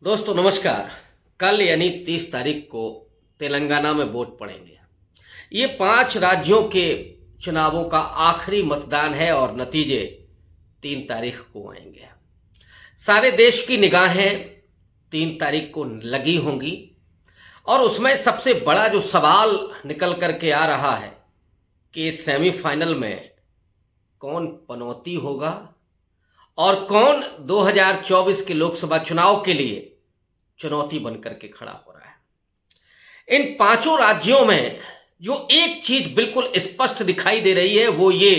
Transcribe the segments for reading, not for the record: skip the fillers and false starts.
दोस्तों नमस्कार। कल यानी 30 तारीख को तेलंगाना में वोट पड़ेंगे। ये 5 राज्यों के चुनावों का आखिरी मतदान है और नतीजे 3 तारीख को आएंगे। सारे देश की निगाहें 3 तारीख को लगी होंगी और उसमें सबसे बड़ा जो सवाल निकल करके आ रहा है कि सेमीफाइनल में कौन पनौती होगा और कौन 2024 के लोकसभा चुनाव के लिए चुनौती बनकर के खड़ा हो रहा है। इन 5 राज्यों में जो एक चीज बिल्कुल स्पष्ट दिखाई दे रही है वो ये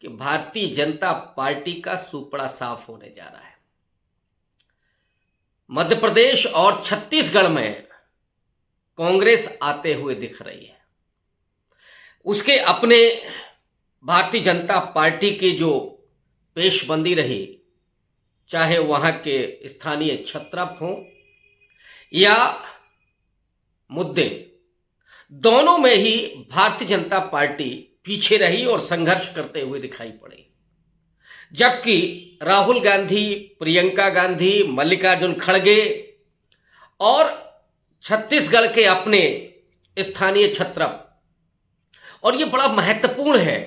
कि भारतीय जनता पार्टी का सुपड़ा साफ होने जा रहा है। मध्य प्रदेश और छत्तीसगढ़ में कांग्रेस आते हुए दिख रही है। उसके अपने भारतीय जनता पार्टी की जो पेशबंदी रही, चाहे वहां के स्थानीय छत्रप हों या मुद्दे, दोनों में ही भारतीय जनता पार्टी पीछे रही और संघर्ष करते हुए दिखाई पड़ी। जबकि राहुल गांधी, प्रियंका गांधी, मल्लिकार्जुन खड़गे और छत्तीसगढ़ के अपने स्थानीय छत्रप, और ये बड़ा महत्वपूर्ण है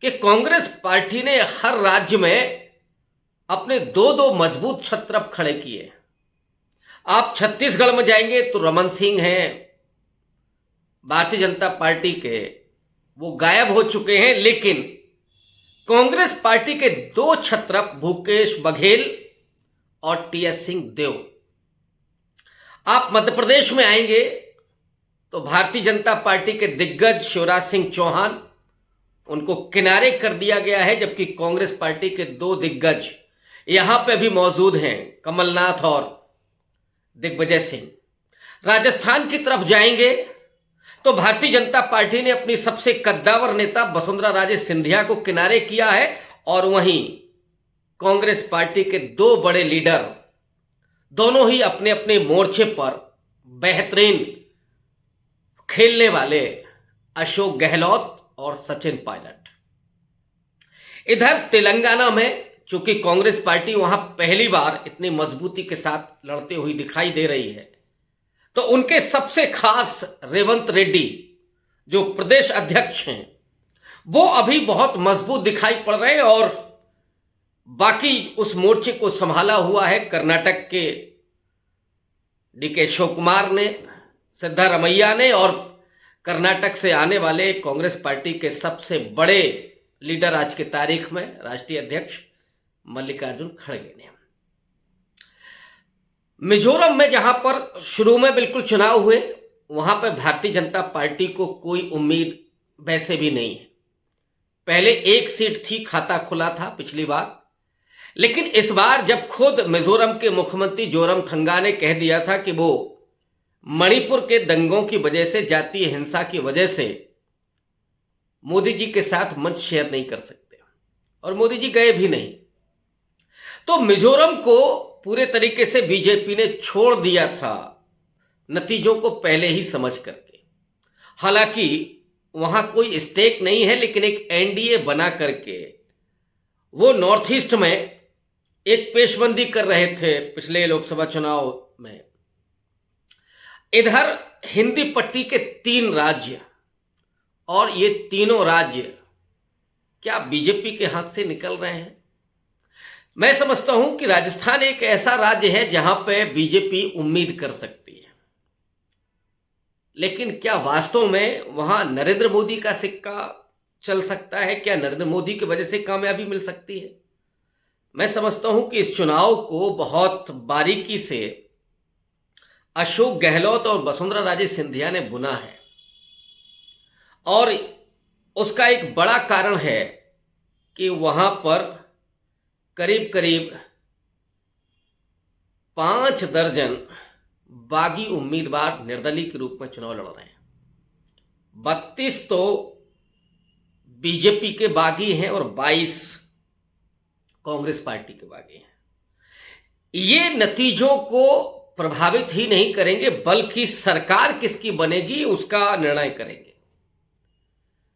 कि कांग्रेस पार्टी ने हर राज्य में अपने दो मजबूत छत्रप खड़े किए। आप छत्तीसगढ़ में जाएंगे तो रमन सिंह हैं भारतीय जनता पार्टी के, वो गायब हो चुके हैं, लेकिन कांग्रेस पार्टी के 2 छत्रप भूपेश बघेल और टीएस सिंहदेव। आप मध्य प्रदेश में आएंगे तो भारतीय जनता पार्टी के दिग्गज शिवराज सिंह चौहान, उनको किनारे कर दिया गया है, जबकि कांग्रेस पार्टी के 2 दिग्गज यहां पे भी मौजूद हैं, कमलनाथ और दिग्विजय सिंह। राजस्थान की तरफ जाएंगे तो भारतीय जनता पार्टी ने अपनी सबसे कद्दावर नेता वसुंधरा राजे सिंधिया को किनारे किया है और वहीं कांग्रेस पार्टी के 2 बड़े लीडर, दोनों ही अपने अपने मोर्चे पर बेहतरीन खेलने वाले अशोक गहलोत और सचिन पायलट। इधर तेलंगाना में चूंकि कांग्रेस पार्टी वहां पहली बार इतनी मजबूती के साथ लड़ते हुई दिखाई दे रही है, तो उनके सबसे खास रेवंत रेड्डी जो प्रदेश अध्यक्ष हैं, वो अभी बहुत मजबूत दिखाई पड़ रहे हैं और बाकी उस मोर्चे को संभाला हुआ है कर्नाटक के डीके शिवकुमार ने, सिद्धारमैया ने, और कर्नाटक से आने वाले कांग्रेस पार्टी के सबसे बड़े लीडर आज की तारीख में राष्ट्रीय अध्यक्ष मल्लिकार्जुन खड़गे ने। मिजोरम में जहां पर शुरू में बिल्कुल चुनाव हुए, वहां पर भारतीय जनता पार्टी को कोई उम्मीद वैसे भी नहीं है। पहले 1 सीट थी, खाता खुला था पिछली बार, लेकिन इस बार जब खुद मिजोरम के मुख्यमंत्री जोरमथंगा ने कह दिया था कि वो मणिपुर के दंगों की वजह से, जातीय हिंसा की वजह से मोदी जी के साथ मंच शेयर नहीं कर सकते, और मोदी जी गए भी नहीं, तो मिजोरम को पूरे तरीके से बीजेपी ने छोड़ दिया था, नतीजों को पहले ही समझ करके। हालांकि वहां कोई स्टेक नहीं है, लेकिन एक एनडीए बना करके वो नॉर्थ ईस्ट में एक पेशबंदी कर रहे थे पिछले लोकसभा चुनाव में। इधर हिंदी पट्टी के 3 राज्य, और ये तीनों राज्य क्या बीजेपी के हाथ से निकल रहे हैं? मैं समझता हूं कि राजस्थान एक ऐसा राज्य है जहां पे बीजेपी उम्मीद कर सकती है, लेकिन क्या वास्तव में वहां नरेंद्र मोदी का सिक्का चल सकता है? क्या नरेंद्र मोदी की वजह से कामयाबी मिल सकती है? मैं समझता हूं कि इस चुनाव को बहुत बारीकी से अशोक गहलोत और वसुंधरा राजे सिंधिया ने बुना है, और उसका एक बड़ा कारण है कि वहां पर करीब करीब 5 दर्जन बागी उम्मीदवार निर्दलीय के रूप में चुनाव लड़ रहे हैं। 32 तो बीजेपी के बागी हैं और 22 कांग्रेस पार्टी के बागी हैं। ये नतीजों को प्रभावित ही नहीं करेंगे, बल्कि सरकार किसकी बनेगी उसका निर्णय करेंगे।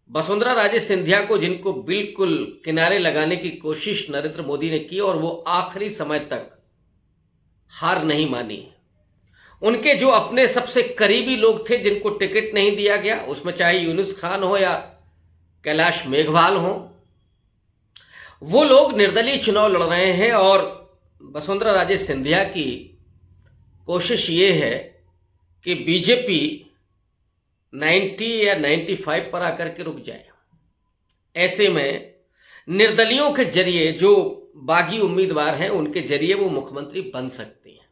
वसुंधरा राजे सिंधिया को, जिनको बिल्कुल किनारे लगाने की कोशिश नरेंद्र मोदी ने की और वो आखिरी समय तक हार नहीं मानी। उनके जो अपने सबसे करीबी लोग थे जिनको टिकट नहीं दिया गया, उसमें चाहे यूनुस खान हो या कैलाश मेघवाल हो, वो लोग निर्दलीय चुनाव लड़ रहे हैं। और वसुंधरा राजे सिंधिया की कोशिश ये है कि बीजेपी 90 या 95 पर आकर के रुक जाए। ऐसे में निर्दलियों के जरिए जो बागी उम्मीदवार हैं उनके जरिए वो मुख्यमंत्री बन सकती हैं।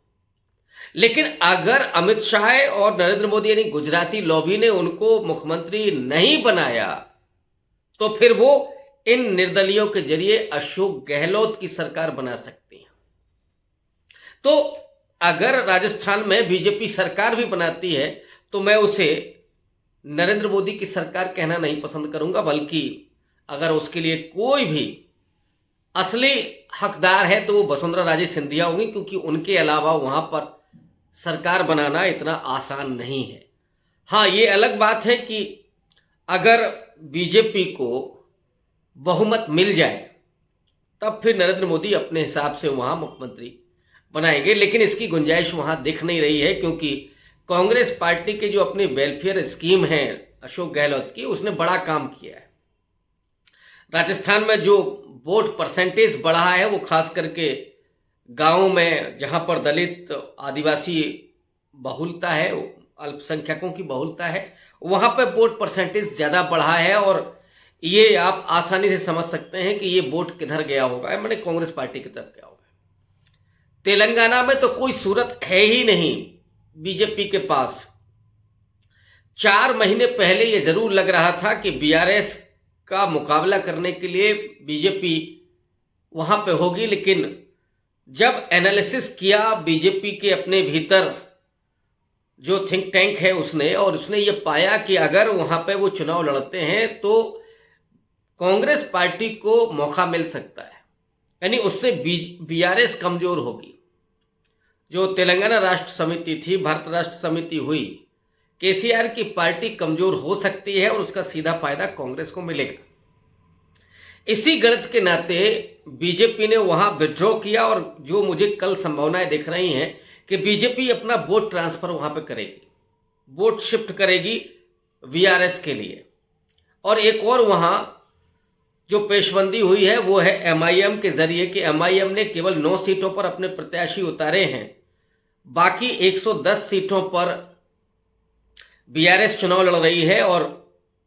लेकिन अगर अमित शाह और नरेंद्र मोदी यानी गुजराती लॉबी ने उनको मुख्यमंत्री नहीं बनाया तो फिर वो इन निर्दलियों के जरिए अशोक गहलोत की सरकार बना सकती है। तो अगर राजस्थान में बीजेपी सरकार भी बनाती है तो मैं उसे नरेंद्र मोदी की सरकार कहना नहीं पसंद करूंगा, बल्कि अगर उसके लिए कोई भी असली हकदार है तो वो वसुंधरा राजे सिंधिया होंगी, क्योंकि उनके अलावा वहां पर सरकार बनाना इतना आसान नहीं है। हाँ, ये अलग बात है कि अगर बीजेपी को बहुमत मिल जाए तब फिर नरेंद्र मोदी अपने हिसाब से वहां मुख्यमंत्री बनाएंगे, लेकिन इसकी गुंजाइश वहां दिख नहीं रही है, क्योंकि कांग्रेस पार्टी के जो अपनी वेलफेयर स्कीम है अशोक गहलोत की, उसने बड़ा काम किया है। राजस्थान में जो वोट परसेंटेज बढ़ा है वो खास करके गांवों में जहां पर दलित आदिवासी बहुलता है, अल्पसंख्यकों की बहुलता है, वहां पर वोट परसेंटेज ज़्यादा बढ़ा है। और ये आप आसानी से समझ सकते हैं कि ये वोट किधर गया होगा, मैंने कांग्रेस पार्टी की तरफ गया होगा। तेलंगाना में तो कोई सूरत है ही नहीं बीजेपी के पास। 4 महीने पहले ये जरूर लग रहा था कि बीआरएस का मुकाबला करने के लिए बीजेपी वहां पे होगी, लेकिन जब एनालिसिस किया बीजेपी के अपने भीतर जो थिंक टैंक है उसने ये पाया कि अगर वहां पे वो चुनाव लड़ते हैं तो कांग्रेस पार्टी को मौका मिल सकता है, यानी उससे बीआरएस कमजोर होगी। जो तेलंगाना राष्ट्र समिति थी, भारत राष्ट्र समिति हुई, केसीआर की पार्टी कमजोर हो सकती है और उसका सीधा फायदा कांग्रेस को मिलेगा। इसी गणित के नाते बीजेपी ने वहां विड्रॉ किया और जो मुझे कल संभावनाएं दिख रही हैं कि बीजेपी अपना वोट ट्रांसफर वहां पे करेगी, वोट शिफ्ट करेगी वीआरएस के लिए। और एक और वहां जो पेशबंदी हुई है वो है एमआईएम के जरिए कि एमआईएम ने केवल 9 सीटों पर अपने प्रत्याशी उतारे हैं, बाकी 110 सीटों पर बीआरएस चुनाव लड़ रही है। और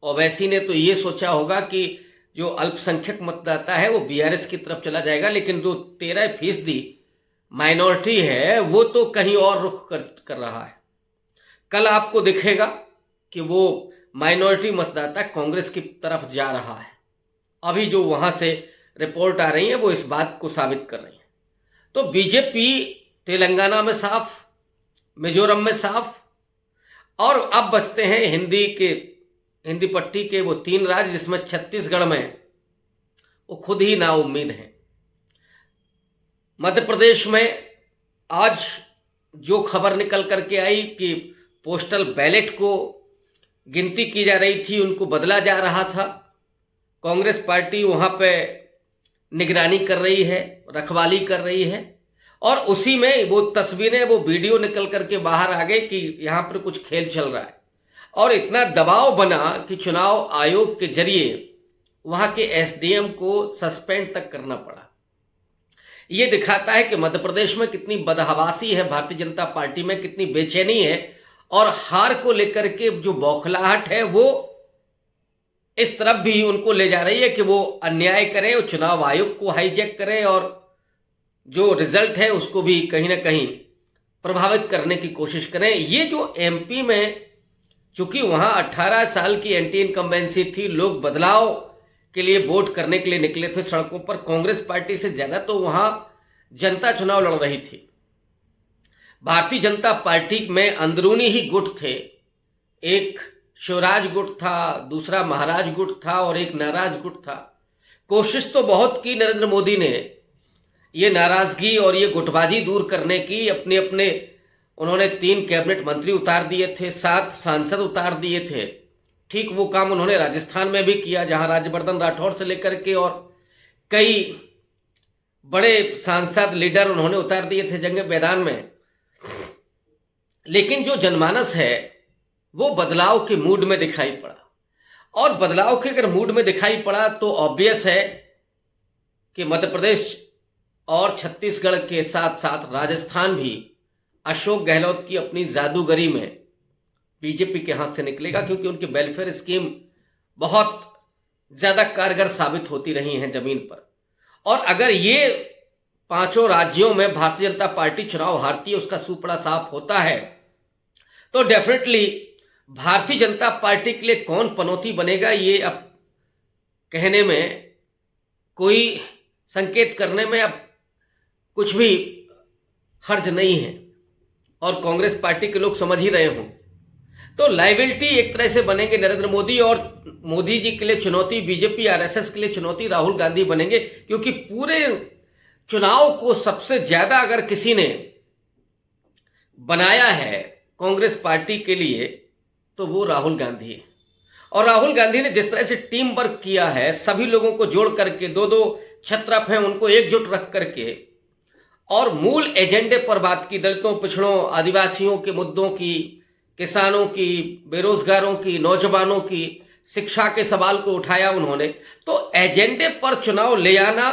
ओवैसी ने तो ये सोचा होगा कि जो अल्पसंख्यक मतदाता है वो बीआरएस की तरफ चला जाएगा, लेकिन जो 13% माइनॉरिटी है वो तो कहीं और रुख कर रहा है। कल आपको दिखेगा कि वो माइनॉरिटी मतदाता कांग्रेस की तरफ जा रहा है। अभी जो वहां से रिपोर्ट आ रही है वो इस बात को साबित कर रही है। तो बीजेपी तेलंगाना में साफ, मिजोरम में साफ, और अब बचते हैं हिंदी पट्टी के वो 3 राज्य जिसमें छत्तीसगढ़ में वो खुद ही नाउम्मीद हैं। मध्य प्रदेश में आज जो खबर निकल करके आई कि पोस्टल बैलेट को गिनती की जा रही थी, उनको बदला जा रहा था। कांग्रेस पार्टी वहां पे निगरानी कर रही है, रखवाली कर रही है, और उसी में वो तस्वीरें, वो वीडियो निकल करके बाहर आ गए कि यहां पर कुछ खेल चल रहा है। और इतना दबाव बना कि चुनाव आयोग के जरिए वहां के एसडीएम को सस्पेंड तक करना पड़ा। ये दिखाता है कि मध्य प्रदेश में कितनी बदहवासी है, भारतीय जनता पार्टी में कितनी बेचैनी है, और हार को लेकर के जो बौखलाहट है वो इस तरफ भी उनको ले जा रही है कि वो अन्याय करें और चुनाव आयोग को हाईजैक करें और जो रिजल्ट है उसको भी कहीं ना कहीं प्रभावित करने की कोशिश करें। ये जो एमपी में, चूंकि वहां 18 साल की एंटी इनकम्बेंसी थी, लोग बदलाव के लिए वोट करने के लिए निकले थे सड़कों पर, कांग्रेस पार्टी से ज्यादा तो वहां जनता चुनाव लड़ रही थी। भारतीय जनता पार्टी में अंदरूनी ही गुट थे, एक शिवराज गुट था, दूसरा महाराज गुट था और एक नाराज गुट था। कोशिश तो बहुत की नरेंद्र मोदी ने ये नाराजगी और ये गुटबाजी दूर करने की। अपने अपने उन्होंने 3 कैबिनेट मंत्री उतार दिए थे, 7 सांसद उतार दिए थे। ठीक वो काम उन्होंने राजस्थान में भी किया, जहां राज्यवर्धन राठौर से लेकर के और कई बड़े सांसद लीडर उन्होंने उतार दिए थे जंग मैदान में। लेकिन जो जनमानस है वो बदलाव के मूड में दिखाई पड़ा, और बदलाव के अगर मूड में दिखाई पड़ा तो ऑब्वियस है कि मध्य प्रदेश और छत्तीसगढ़ के साथ साथ राजस्थान भी अशोक गहलोत की अपनी जादूगरी में बीजेपी के हाथ से निकलेगा, क्योंकि उनकी वेलफेयर स्कीम बहुत ज्यादा कारगर साबित होती रही हैं जमीन पर। और अगर ये पांचों राज्यों में भारतीय जनता पार्टी चुनाव हारती है, उसका सूपड़ा साफ होता है, तो डेफिनेटली भारतीय जनता पार्टी के लिए कौन पनौती बनेगा ये अब कहने में, कोई संकेत करने में अब कुछ भी हर्ज नहीं है, और कांग्रेस पार्टी के लोग समझ ही रहे हों। तो लाइबिलिटी एक तरह से बनेंगे नरेंद्र मोदी, और मोदी जी के लिए चुनौती बीजेपी आरएसएस के लिए चुनौती राहुल गांधी बनेंगे, क्योंकि पूरे चुनाव को सबसे ज्यादा अगर किसी ने बनाया है कांग्रेस पार्टी के लिए तो वो राहुल गांधी है। और राहुल गांधी ने जिस तरह से टीम वर्क किया है, सभी लोगों को जोड़ करके, दो दो छत्रप हैं उनको एकजुट रख करके, और मूल एजेंडे पर बात की, दलितों, पिछड़ों, आदिवासियों के मुद्दों की, किसानों की, बेरोजगारों की, नौजवानों की, शिक्षा के सवाल को उठाया उन्होंने। तो एजेंडे पर चुनाव ले आना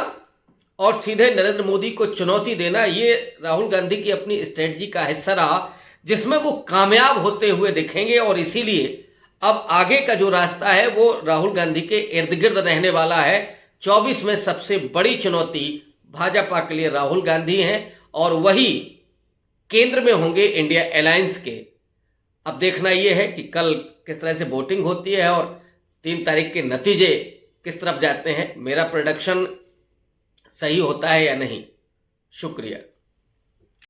और सीधे नरेंद्र मोदी को चुनौती देना, ये राहुल गांधी की अपनी स्ट्रेटजी का हिस्सा रहा, जिसमें वो कामयाब होते हुए दिखेंगे। और इसीलिए अब आगे का जो रास्ता है वो राहुल गांधी के इर्द गिर्द रहने वाला है। 24 में सबसे बड़ी चुनौती भाजपा के लिए राहुल गांधी हैं, और वही केंद्र में होंगे इंडिया अलायंस के। अब देखना यह है कि कल किस तरह से वोटिंग होती है और 3 तारीख के नतीजे किस तरफ जाते हैं। मेरा प्रेडिक्शन सही होता है या नहीं। शुक्रिया।